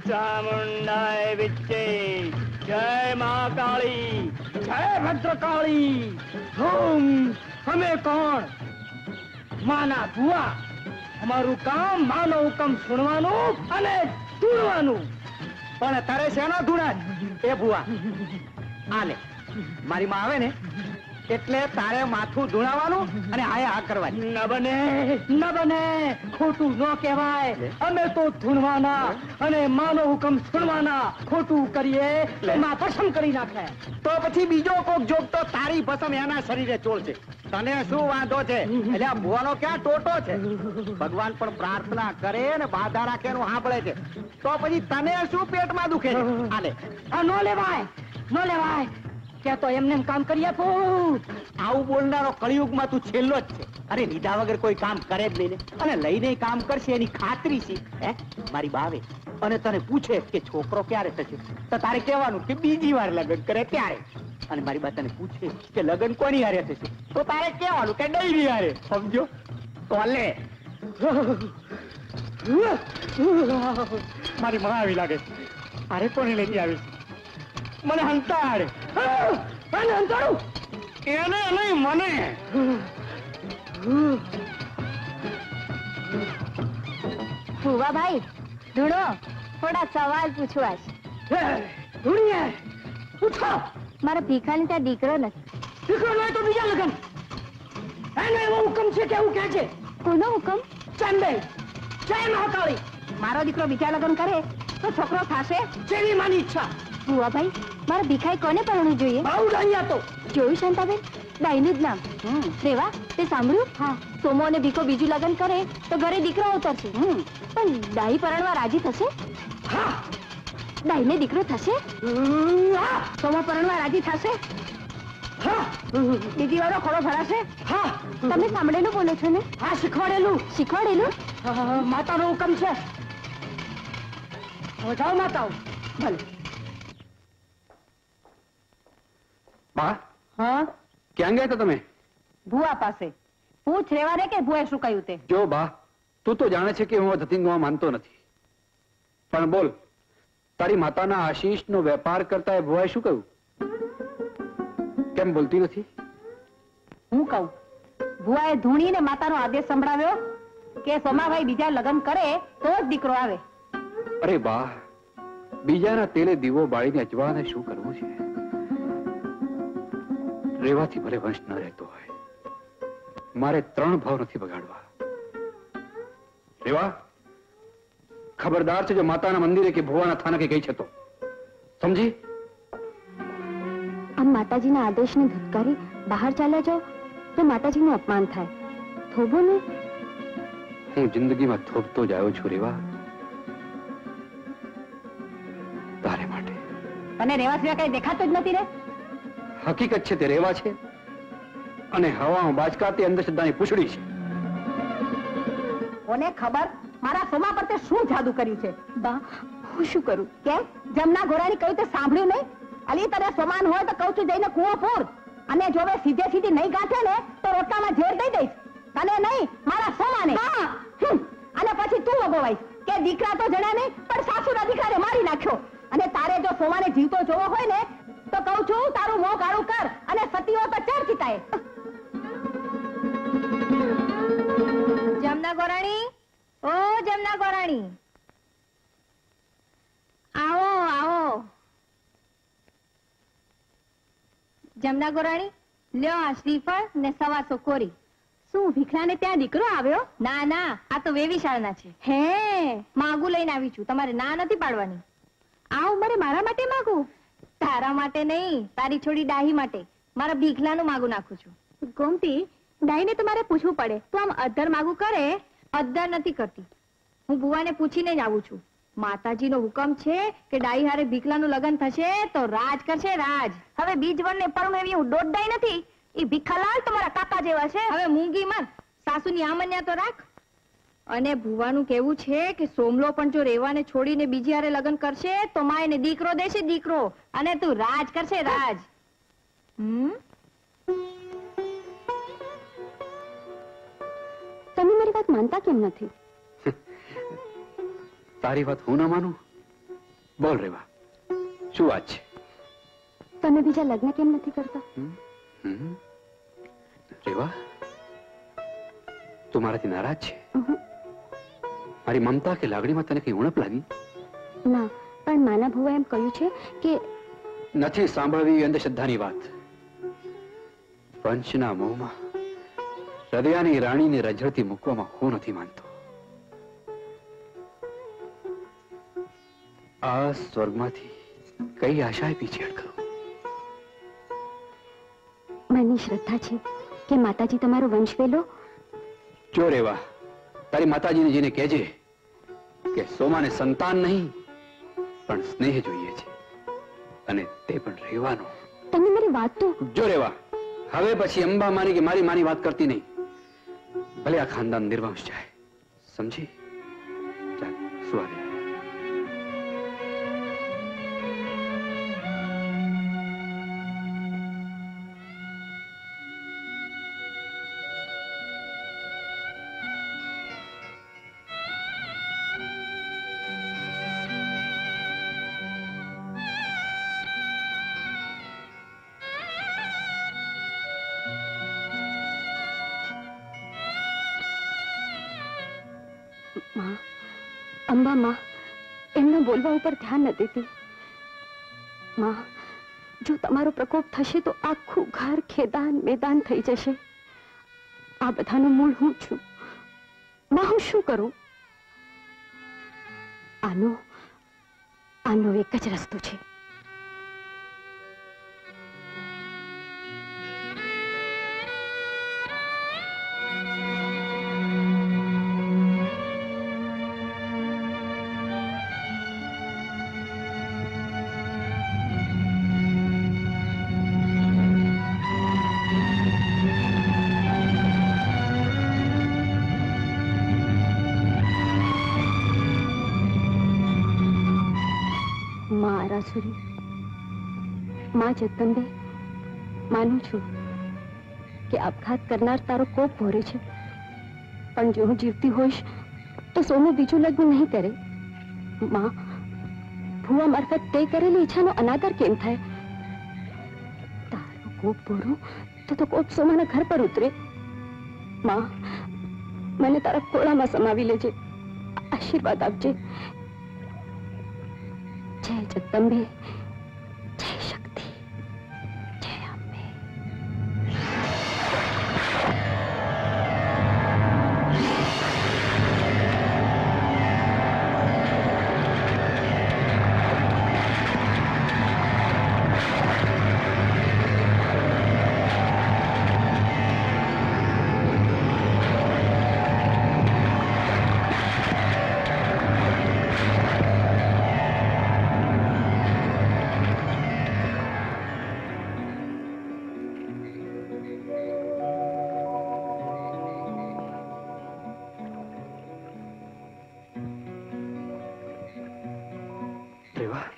ચામુંડાય વિચ્ચે જય મહાકાળી જય ભદ્રકાળી અમે કોણ માના ભુવા અમારું કામ માનો હુકમ સુણવાનું અને ધૂણવાનું પણ તારે શેનો ધૂણા એ ભુવા આલે મારી માં આવે ને એટલે તારે માથું ધૂણાવાનું અને આ કરવાની ન બને ખોટું ન કહેવાય અમે તો ધૂણવાના અને માનો હુકમ સુણવાના ખોટું કરીએ એમાં ભસમ કરી નાખે તો પછી બીજો કોક જોગ તો તારી ભસમ એના શરીરે ચોળશે તને શું વાંધો છે એટલે આ ભુવાનો ક્યાં ટોટો છે ભગવાન પણ પ્રાર્થના કરે ને બાધા રાખે નું સાંભળે છે તો પછી તને શું પેટમાં દુખે છે આલે ન લેવાય કે તો એમને કામ કરી આપું આવું બોલનારો કળિયુગમાં તું છેલ્લો જ છે અરે લીધા વગર કોઈ કામ કરે જ નહીં ને અને લઈને કામ કરશે એની ખાતરી છે હે મારી બાવે અને તને પૂછે કે છોકરો ક્યારે થશે તો તારે કહેવાનું કે બીજી વાર લગ્ન કરે ત્યારે અને મારી બા તને પૂછે કે લગ્ન કોની હારે થશે તો તારે કહેવાનું કે ડૈરી હારે સમજો કોલે મારી માં આવી લાગે અરે કોને લઈ આવી મને હંતાડ એને હંતાડું એને નહીં મને ભુવા ભાઈ ધૂણો થોડા સવાલ પૂછવા છે ધૂણીએ પૂછો મારા ભીખાની ત્યાં દીકરો નથી દીકરો નહીં તો બીજા લગન એનો એવો હુકમ છે કે એવું કહે છે કોનો હુકમ ચાંદે જય મહાકાળી મારો દીકરો બીજા લગ્ન કરે તો છોકરો થશે જેવી માની ઈચ્છા ભુવા ભાઈ મારા ભીખાઈ કોને પરણવું જોઈએ બહુ ડાયા તો જોયું શાંતાબેન ડાઈનું જ નામ રેવા તે સાંભળ્યું હા સોમો અને ભીખો બીજું લગ્ન કરે તો ઘરે દીકરો ઉતરશે પણ ડાઈ પરણવા રાજી થશે હા ડાઈને દીકરો થશે સોમો પરણવા રાજી થશે હા બીજી વારો ખોડો ભરાશે હા તમે સાંભળેલું બોલો છો ને હા શીખવાડેલું માતાનો હુકમ છે હવે જાઓ માતાઓ ભલે બા હા ક્યાં ગયા હતા તમે ભુવા પાસે પૂછ રેવા દે કે ભુએ શું કહ્યું તે જો બા તું તો જાણે છે કે હું ધતિંગમાં માનતો નથી પણ બોલ તારી માતાના આશીષનો વેપાર કરતા એ ભુવાએ શું કહ્યું કેમ બોલતી નથી હું કહું ભુવાએ ધૂણીને માતાનો આદેશ સંભળાવ્યો કે સોમાભાઈ બીજા લગ્ન કરે તો જ દીકરો આવે અરે બા બીજાના તેલે દીવો બાળીને અજવાને શું કરવું છે રેવાથી ભલે વંશ ન રહેતો હોય મારે 3 ભાવ નથી બગાડવા રેવા ખબરદાર છે જો માતાના મંદિરે કે ભુવાના થાનકે ગઈ છે તો સમજી આમ માતાજીના આદેશને ધુતકારી બહાર ચાલ્યા જાઓ તો માતાજીનું અપમાન થાય થોભો ને હું જિંદગીમાં થોભતો જ આવ્યો છું રેવા તારે માટે અને રેવા સિવાય કઈ દેખાતું જ નથી રે હકીકત છે તે રેવા છે અને હવામાં બાજકા તે અંધશ્રદ્ધાની પૂછડી છે કોને ખબર મારા સોમા પર તે શું જાદુ કર્યું છે બા હું શું કરું કેમ જમના ઘોડાની કહ્યું તે સાંભળ્યું નહીં અલી તને સમાન હોય તો કહું છું જઈને કૂવો પૂર અને જો મેં સીધે સીધી નહીં ગાંઠે ને તો રોટલામાં ઝેર દઈ દઈશ તને નહીં મારા સોમાને અને પછી તું અગોવાઈશ કે દીકરા તો જણા નહીં પણ સાસુના દીકરાને મારી નાખ્યો અને તારે જો સોમાને જીવતો જોવો હોય ને તો કહું છું તારું મોં કાળું કર અને સતીઓ તો ચર ચિતાય જમના ગોરાણી ઓ જમના ગોરાણી આવો આવો જમના ગોરાણી લ્યો આ શ્રીફળ ને સવાસો કોરી શું ભીખલાને ત્યાં દીકરો આવ્યો ના ના આ તો વેવિશાળના છે હે માગું લઈને આવી છું તમારે ના નથી પાડવાની આ ઉંમરે મારા માટે માગું તારા માટે નહીં તારી છોડી ડાહી માટે મારા ભીખલાનું માગું નાખું છું ગોમતી ડાહીને તો મારે પૂછવું પડે તું આમ અધર માગું કરે અધર નથી કરતી હું બુવાને પૂછીને જ આવું છું માતાજીનો હુકમ છે કે ડાહી હારે ભીખલાનું લગ્ન થશે તો રાજ કરશે રાજ હવે બીજ વનને પરણું એવી હું દોડદાઈ નથી એ ભીખાલાલ તો મારા કાકા જેવા છે હવે મૂંગી મત સાસુની આમન્યા તો રાખ અને ભુવાનું કેવું છે કે સોમલો પણ જો રેવાને છોડીને બીજી હારે લગ્ન કરશે તો માયને દીકરો દેશે દીકરો અને તું રાજ કરશે રાજ તમે મારી વાત માનતા કેમ નથી તારી વાત હું ન માનું બોલ રેવા, શું વાત છે? તમે બીજા લગ્ન કેમ નથી કરતા? રેવા, તું મારાથી નારાજ છે? મારી મમતા કે લાગણીમાં તને કઈ ઉણપ લાગી? ના, પણ માના ભુવા એમ કહ્યું છે કે નથી સાંભળવી અંધશ્રદ્ધાની વાત. વંશના મોહમાં હૃદયની રાણીને રઝળતી મૂકવામાં હું નથી માનતો. આ સ્વર્ગમાંથી કઈ આશાએ પીછેહટ કરું? મનની શ્રદ્ધા છે કે માતાજી તમારો વંશ વેલો. જો રેવા, તારી માતાજીને જઈને કહેજે કે સોમાને સંતાન નહીં પણ સ્નેહ જોઈએ છે, અને તે પણ રેવાનો. તમે મારી વાત તો જો રેવા, હવે પછી અંબા માની કે મારી માની વાત કરતી નહીં. ભલે આ ખાનદાન નિર્વંશ જાય, સમજી? ચાલ સુવા દે. અંબા માં એમના બોલવા ઉપર ધ્યાન ન દેતી. માં, જો તમારો પ્રકોપ થશે તો આખું ઘર ખેદાન મેદાન થઈ જશે. આ બધાનું મૂળ હું છું. માં, હું શું કરું? આનો એક જ રસ્તો છે. માં જગદંબે, માનું છું કે આપઘાત કરનાર તારો કોપ ભોરે છે, પણ જો હું જીવતી હોઈશ તો સોનું બીજું લગ્ન નહીં કરે. માં, ભુવા મારફત તે કરેલી ઈચ્છાનો અનાદર કેમ થાય? તારો કોપ ભોરો તો કોપ સોમાના ઘર પર ઉતરે. માં, મને તારા ખોળામાં સમાવી લેજે, આશીર્વાદ આપજે. જય જગદંબે, જય શક્તિ, જય અંબે. રેવા,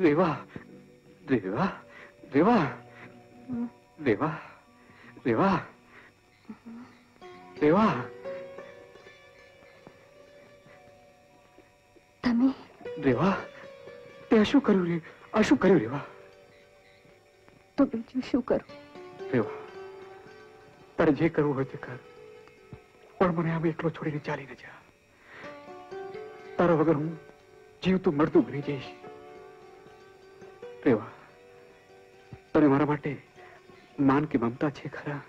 રેવા, રેવા, રેવા, રેવા, રેવા, રેવા. તમે રેવા, તે શું કર્યું રે? આ શું કર્યું રેવા? તો બીજું શું કરું? રેવા, તારે જે કરવું હોય તે કર, પણ મને આમ એકલો છોડીને ચાલી ન જા. તારા વગર હું જીવતું મળતું બની જઈશ. રેવા, તને મારા માટે માન કે મમતા છે ખરા?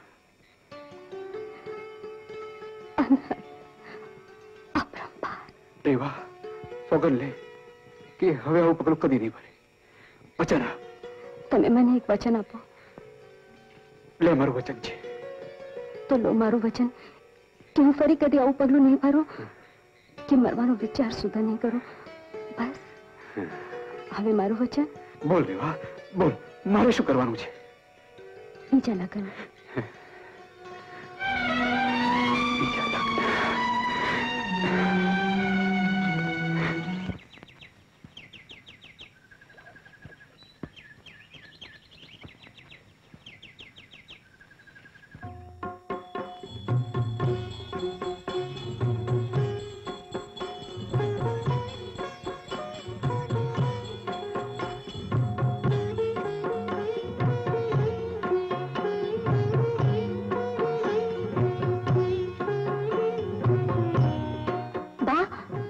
રેવા, સોગંદ લે કે હવે આવું પગલું કદી નહીં ભરે. વચન આપ. તમે મને એક વચન આપો. લે, મારું વચન છે. તો લો મારું વચન કે હું ફરી કદી આવું પગલું નહીં ભરું, કે મરવાનો વિચાર સુધા નહીં કરું. બસ, હવે મારું વચન. બોલ રેવા, બોલ. મારે શું કરવાનું છે? બીજા લગ્ન. બીજા લગ્ન.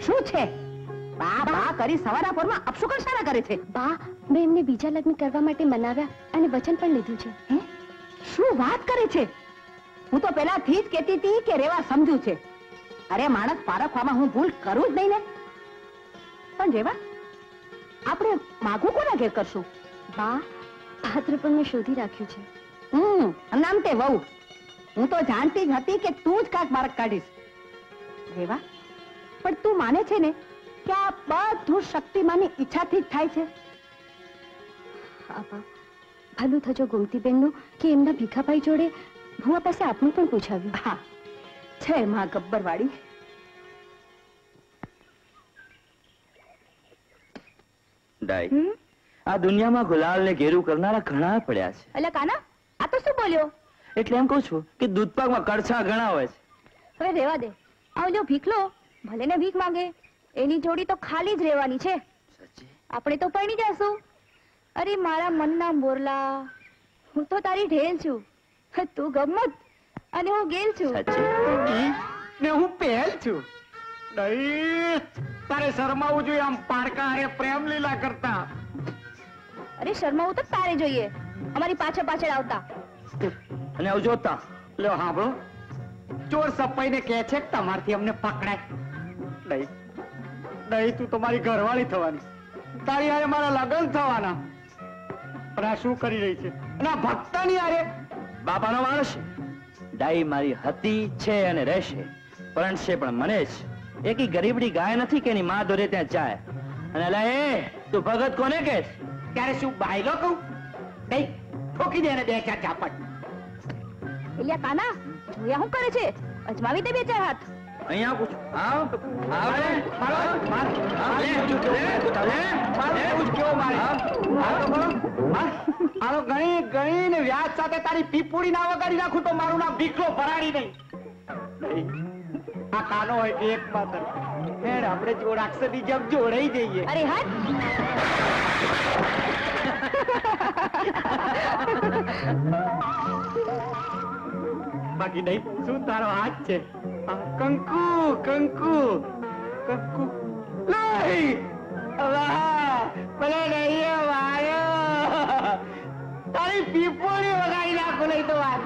શું છે? બા બા કરી સવારના પોરમાં અપશુકન શાના કરે છે? બા, મેં એમને બીજા લગ્ન કરવા માટે મનાવ્યા અને વચન પણ લીધું છે. હે? શું વાત કરે છે? હું તો પહેલાથી જ કહેતી હતી કે રેવા સમજુ છે. અરે માણસ પારખવામાં હું ભૂલ કરું જ નહીં ને. પણ રેવા, આપણે માગું કોના ઘેર કરશું? બા, પાત્ર પણ મેં શોધી રાખ્યું છે. નામ તે વહુ. હું તો જાણતી જ હતી કે તું જ કાંઈક માર્ગ કાઢીશ. રેવા, પણ તું માને છે ને કે આ બધું શક્તિમાની ઈચ્છાથી જ થાય છે? હા બા, ભલું થજો ગોમતીબેનનું કે એમના ભીખાભાઈ જોડે ભુવા પાસે આપણું પણ પૂછાવ્યું. હા, છે માં ગબ્બરવાળી. ડાઈ, આ દુનિયામાં ગુલાલ ને ઘેરું કરનારા ઘણા પડ્યા છે. અલા કાના, આ તો શું બોલ્યો? એટલે એમ કહું છું કે દૂધપાકમાં કડછા ઘણા હોય છે. હવે રેવા દે. આવજો ભીખલો ભલે ને ભીખ માંગે, એની જોડી તો ખાલી જ રહેવાની છે. આપણે તો પરણી જશું. અરે મારા મનના મોરલા, હું તો તારી ઢેલ છું. તું ગમત અને હું ગેલ છું. ને હું પહેલ છું. ડાઈ, તારે શરમાવું જોઈએ આમ પારકા હારે પ્રેમ લીલા કરતા. અરે શર્માવું તો તારે જોઈએ, અમારી પાછળ પાછળ આવતા. અને આવ જોતા લો હાંભળો, ચોર સપાઈને કહે છે કે તમારથી અમને પકડાય. નહીં નહીં, તું તો મારી ઘરવાળી થવાની, તારી હારે મારા લગ્ન થવાના. પણ આ શું કરી રહી છે? અને આ ભક્તાની હારે બાપાનો માણસ છે. ડાઈ મારી હતી, છે અને રહેશે. પરણશે પણ મને જ. એકી ગરીબડી ગાય નથી કે એની માં દોરે ત્યાં જાય. અને અલા એ તું ભગત કોને કહે? ત્યારે શું બાયલો કહું? નહીં, ઠોકી દે ને બે ચાર ઝાપટ. એલિયા કાના, જોયા શું કરે છે? અજમાવી દે બે ચાર હાથ. અહીંયા પૂછ. આવ આવ રે મારો માર લે લે પૂછ કેવો મારે. આવ તો બોલો. આલો ગણી ગણી ને વ્યાજ સાથે તારી પીપુડી ના વગાડી નાખું તો મારું નામ ભીખલો ભરાડી નહીં. આ કાનો હોય કે એક માત્ર હેડ આપણે જોડાક્ષરની જેમ જોડાઈ જઈએ. અરે હટ. બાકી નહીં શું તારો હાથ છે? કંકુ કંકુ કંકુ નહીં. ભલે નહીં વાયો તારી પીપોળી વગાડી નાખો નહીં તો વાત.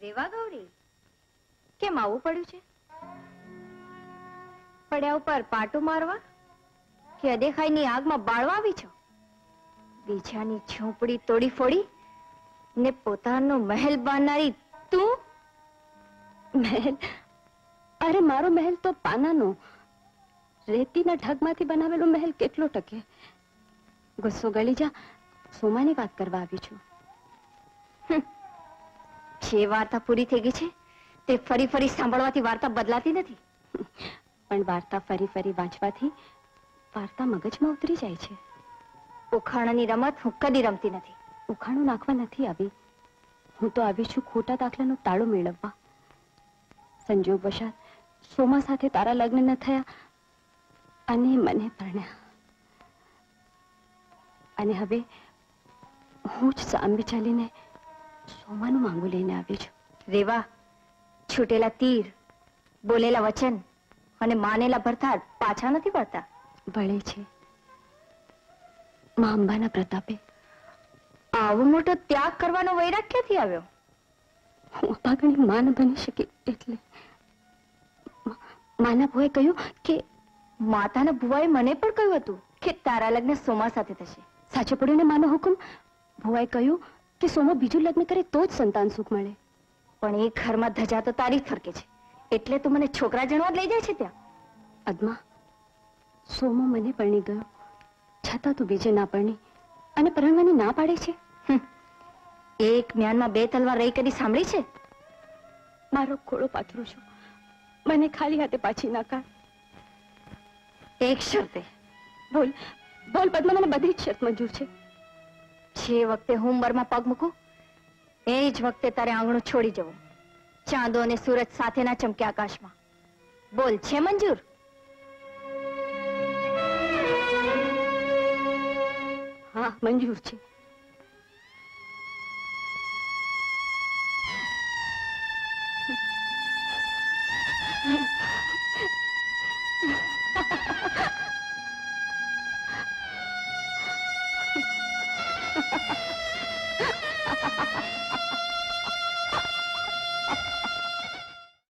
રેવા ગૌરી, કેમ આવું પડ્યું છે? પડ્યા ઉપર પાટું મારવા કે અદેખાઈની આગમાં બાળવા આવી છો? બીજાની ઝૂંપડી તોડી ફોડી ને પોતાનો મહેલ બાંધનારી તું? મહેલ? અરે મારો મહેલ તો પાનાનો, રેતીના ઢગમાંથી બનાવેલો મહેલ કેટલો ટકે? ગુસ્સો ગળી જા, સોમાની વાત કરવા આવી છું. જે વાર્તા પૂરી થઈ ગઈ છે તે ફરી ફરી સાંભળવાથી વાર્તા બદલાતી નથી. પણ વાર્તા ફરી ફરી વાંચવાથી વાર્તા મગજમાં ઉતરી જાય છે. ઉખાણાની રમત હું કદી રમતી નથી. ઉખાણું નાખવા નથી આવી, હું તો આવી છું ખોટા દાખલાનો તાળો મેળવવા. સંજોગવશાત સોમા સાથે તારા લગ્ન ન થયા અને મને પરણ્યા, અને હવે હું જ સામે ચાલીને સોમાનું માંગુ લઈને આવી છું. રેવા, છૂટેલા તીર, બોલેલા વચન અને માનેલા ભરથાર પાછા નથી પડતા. ભળે છે મા અંબાના પ્રતાપે. આવો મોટો ત્યાગ કરવાનો વૈરાગ ક્યાંથી આવ્યો? હું અભાગણી માં ન બની શકી એટલે. માના ભુવાએ કહ્યું કે માતાના ભુવાએ મને પણ કહ્યું હતું કે તારા લગ્ન સોમા સાથે થશે. સાચો પડ્યો ને માનો હુકમ? ભુવાએ કહ્યું કે સોમો બીજું લગ્ન કરે તો જ સંતાન સુખ મળે. પણ એ ઘરમાં ધજા તો તારી જ ફરકે છે, એટલે તું મને છોકરા જણવા લઈ જાય છે ત્યાં. અદમા, સોમો મને પરણી ગયો છતાં તું બીજે ના પરણી અને પરણવાની ના પાડે છે. એક મ્યાનમાં બે તલવાર રહી કદી સાંભળી છે? મારો ખોળો પાથરું છું, મને ખાલી હાથે પાછી ના કાઢ. એક શરતે. બોલ બોલ પદ્મા, મને બધી જ શરત મંજૂર છે. જે વખતે હું ઉંબરમાં પગ મૂકું એ જ વખતે તારે આંગણું છોડી જવું. ચાંદો અને સૂરજ સાથે ના ચમકે આકાશમાં. બોલ, છે મંજૂર? હા, મંજૂર છે.